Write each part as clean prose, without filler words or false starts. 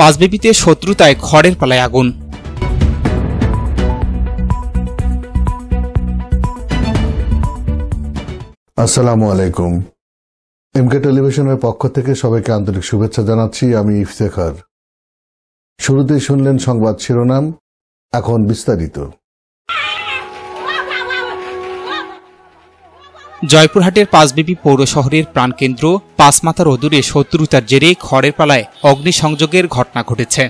পাঁচবিবিতে শত্রুতায় খড়ের পালায় আগুন। আসসালামু আলাইকুম। এমকে টেলিভিশনের পক্ষ থেকে সবাইকে আন্তরিক শুভেচ্ছা জানাচ্ছি। আমি ইফতেখার। শুরুতেই শুনলেন সংবাদ শিরোনাম, এখন বিস্তারিত। জয়পুরহাটের পাঁচবিবি পৌর শহরের প্রাণকেন্দ্র পাঁচমাথার অদূরে শত্রুতার জেরে খড়ের পালায় অগ্নিসংযোগের ঘটনা ঘটেছে।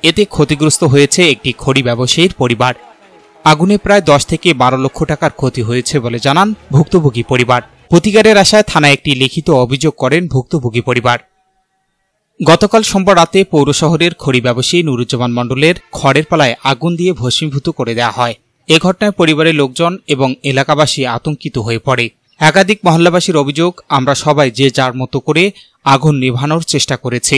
এতে ক্ষতিগ্রস্ত হয়েছে একটি খড়ি ব্যবসায়ীর পরিবার। আগুনে প্রায় 10 থেকে 12 লক্ষ টাকার ক্ষতি হয়েছে বলে জানান ভুক্তভোগী পরিবার। প্রতিকারের আশায় থানায় একটি লিখিত অভিযোগ করেন ভুক্তভোগী পরিবার। গতকাল সোমবার রাতে পৌর শহরের খড়ি ব্যবসায়ী নুরুজ্জামান মণ্ডলের খড়ের পালায় আগুন দিয়ে ভস্মীভূত করে দেওয়া হয়। এ ঘটনায় পরিবারের লোকজন এবং এলাকাবাসী আতঙ্কিত হয়ে পড়ে। একাধিক মহল্লাবাসীর অভিযোগ, আমরা সবাই যে যার মতো করে আগুন নেভানোর চেষ্টা করেছি,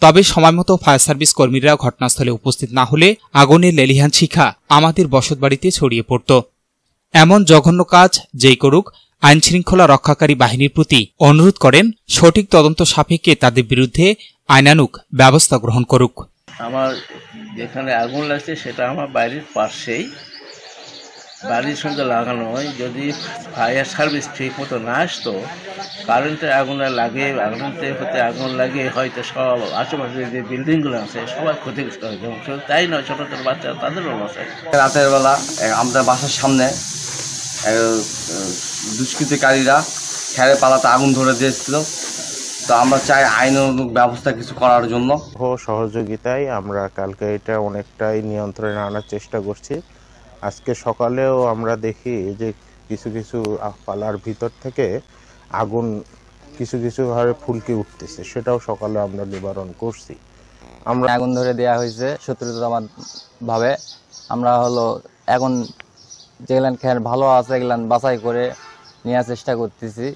তবে সময়মতো ফায়ার সার্ভিস কর্মীরা ঘটনাস্থলে উপস্থিত না হলে আগুনের লেলিহান শিখা আমাদের বসতবাড়িতে ছড়িয়ে পড়ত। এমন জঘন্য কাজ যেই করুক, আইনশৃঙ্খলা রক্ষাকারী বাহিনীর প্রতি অনুরোধ করেন সঠিক তদন্ত সাপেক্ষে তাদের বিরুদ্ধে আইনানুগ ব্যবস্থা গ্রহণ করুক। আমার যেখানে আগুন লাগছে সেটা আমার বাড়ির পাশেই, বাড়ির সঙ্গে লাগানো হয়। যদি ফায়ার সার্ভিস ঠিক মতো না আসতো, কারেন্টে আগুন লাগিয়ে হয়তো সব আশেপাশে যে বিল্ডিংগুলো আছে সবাই ক্ষতিগ্রস্ত হয়েছে। শুধু তাই নয়, ছোটো ছোটো বাচ্চা তাদেরও লস হয়। রাতের বেলা আমাদের বাসার সামনে দুষ্কৃতিকারীরা খেরে পালাতে আগুন ধরে দিয়েছিল। তো আমরা চাই আইনানুগ ব্যবস্থা কিছু করার জন্য সহযোগিতায় আমরা কালকে এটা অনেকটাই নিয়ন্ত্রণে আনার চেষ্টা করছি। আজকে সকালেও আমরা দেখি যে কিছু কিছু পালার ভিতর থেকে আগুন কিছু কিছু ভাবে ফুলকি উঠতেছে, সেটাও সকালে আমরা নিবারণ করছি। আমরা আগুন ধরে দেওয়া হয়েছে শত্রুতা ভাবে। আমরা এখন যেগুলান খেয়াল ভালো আছে এগুলান বাছাই করে নেওয়ার চেষ্টা করতেছি।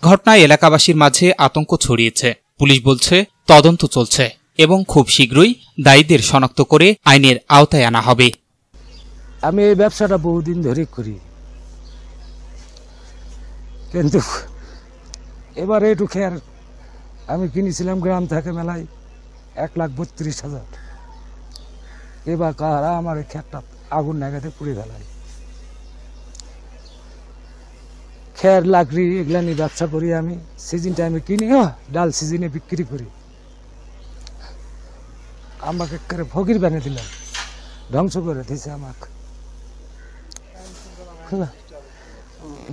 ঘটনায় এলাকাবাসীর মাঝে আতঙ্ক ছড়িয়েছে। পুলিশ বলছে তদন্ত চলছে এবং খুব শীঘ্রই দায়ীদের শনাক্ত করে আইনের আওতায় আনা হবে। আমি এই ব্যবসাটা বহুদিন ধরে করি, কিন্তু এবার একটু খেয়ার আমি কিনেছিলাম গ্রাম থেকে মেলায় 1,32,000। এবার কারা আমার এই খেরটা আগুন লাগাতে পুড়ে ফেলায়। খের লাকড়ি এগুলা নিয়ে ব্যবসা করি আমি। সিজন টাইমে কিনি, ডাল সিজনে বিক্রি করি। আমাকে ফকির বানিয়ে দিলাম, ধ্বংস করে দিয়েছে আমাকে।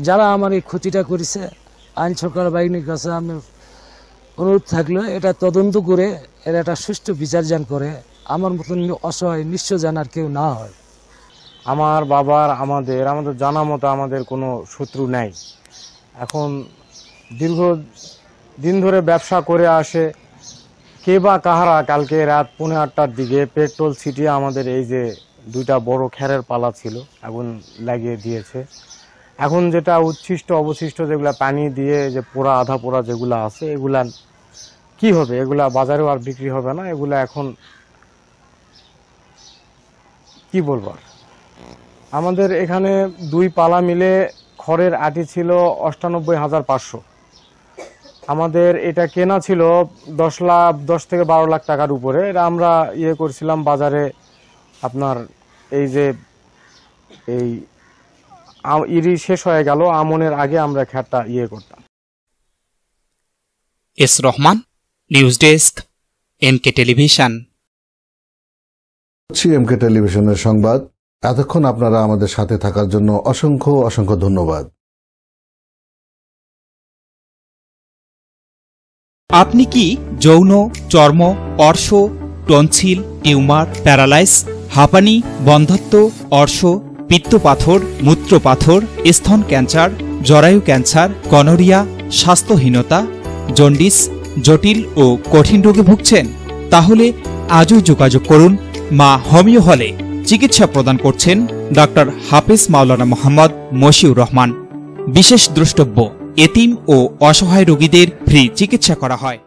যারা আমার এই ক্ষতিটা করেছে, আইন সরকার বাহিনীর কাছে আমি অনুরোধ থাকলো এটা তদন্ত করে এর একটা সুষ্ঠু বিচার যান করে আমার মতন অসহায় নিঃস্ব জানার কেউ না হয়। আমার বাবার আমাদের জানা মতো আমাদের কোনো শত্রু নাই। এখন দীর্ঘ দিন ধরে ব্যবসা করে আসে কে বা কাহারা কালকে রাত 8:30টার দিকে পেট্রোল ছিটিয়ে আমাদের এই যে 2টা বড় খেরের পালা ছিল আগুন লাগিয়ে দিয়েছে। এখন যেটা অবশিষ্ট যেগুলা পানি দিয়ে যে পোড়া আধা পোড়া যেগুলা আছে, এগুলা কি হবে? এগুলা বাজারেও আর বিক্রি হবে না। এগুলা এখন কি বলবো, আমাদের এখানে 2 পালা মিলে খড়ের আটি ছিল 98,500। আমাদের এটা কেনা ছিল 10 থেকে 12 লাখ টাকার উপরে। এটা আমরা করছিলাম বাজারে। আপনার এই যে ইরি শেষ হয়ে গেল, আমনের আগে আমরা খেরটা করতাম। S Rahman, news desk, MK television. MK টেলিভিশনের সংবাদ। এতক্ষণ আপনারা আমাদের সাথে থাকার জন্য অসংখ্য অসংখ্য ধন্যবাদ। আপনি কি যৌন, চর্ম, অর্শ, টনসিল, টিউমার, প্যারালাইস, হাঁপানি, বন্ধ্যাত্ব, অর্শ, পিত্তপাথর, মূত্রপাথর, স্তন ক্যান্সার, জরায়ু ক্যান্সার, গনোরিয়া, স্বাস্থ্যহীনতা, জন্ডিস, জটিল ও কঠিন রোগে ভুগছেন? তাহলে আজই যোগাযোগ করুন মা হোমিও হলে। চিকিৎসা প্রদান করছেন ডক্টর হাফেজ মাওলানা মোহাম্মদ মশিউর রহমান। বিশেষ দ্রষ্টব্য, এতিম ও অসহায় রোগীদের ফ্রি চিকিৎসা করা হয়।